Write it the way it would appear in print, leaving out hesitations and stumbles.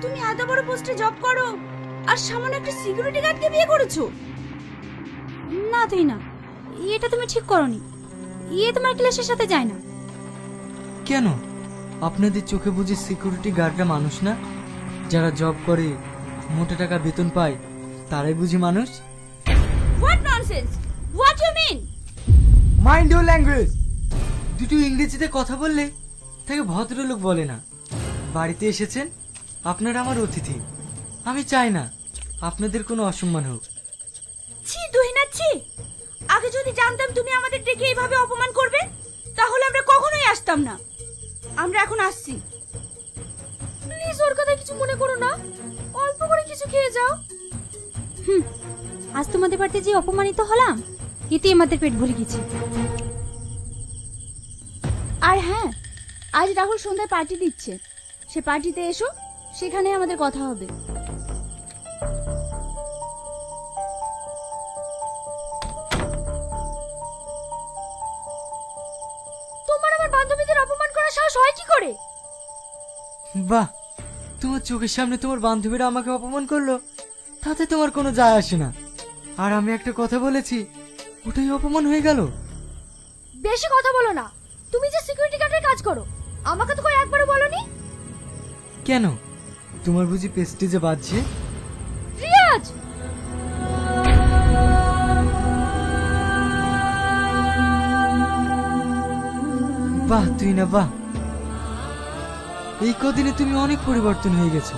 তুমি এত বড় পোস্টে জব করো আর সামান্য একটা সিকিউরিটি গার্ডকে বিয়ে করেছো? না তুই না, এটা তুমি ঠিক করনি। তোমার ক্লাসের সাথে যায় না। কেন? আপনাদের চোখে বুঝি সিকিউরিটি গার্ডরা মানুষ না? যারা জব করে মোটা টাকা বেতন পায় তারাই বুঝি মানুষ? What nonsense, what you mean? Mind your language. দুটো ইংরেজিতে কথা বললে তাকে ভদ্রলোক বলে না। বাড়িতে এসেছেন, আপনারা আমার অতিথি। আমি চাই না আপনাদের কোনো অসম্মান হোক। ছি তুহিনা ছি, আগে যদি জানতাম তুমি আমাদের ডেকে এইভাবে অপমান করবে তাহলে আমরা কখনোই আসতাম না। আমরা এখন আসছি। প্লিজ ওর কথা কিছু মনে করো না, অল্প করে কিছু খেয়ে যাও। আজ তোমাদের বাড়িতে যে অপমানিত হলাম, এতেই আমাদের পেট ভরে গেছে। আর হ্যাঁ, আজ রাহুল সন্ধ্যায় পার্টি দিচ্ছে, সে পার্টিতে এসো, সেখানে আমাদের কথা হবে। তোমার আমার বান্ধবীদের অপমান করার সাহস হয় কি করে? বাহ, তোমার চোখের সামনে তোমার বান্ধবীরা আমাকে অপমান করলো, তাতে তোমার কোনো যায় আসে না। আর আমি একটা কথা বলেছি, ওটাই অপমান হয়ে গেল। বেশি কথা বলো না। তুমি যে সিকিউরিটি গার্ডের কাজ করো, আমাকে তো একবারও বলনি। কেন? তোমার বুঝি প্রেস্টিজে বাজছে? রিয়াজ, বাহ তুই না বাহ, এই কদিনে তুমি অনেক পরিবর্তন হয়ে গেছো।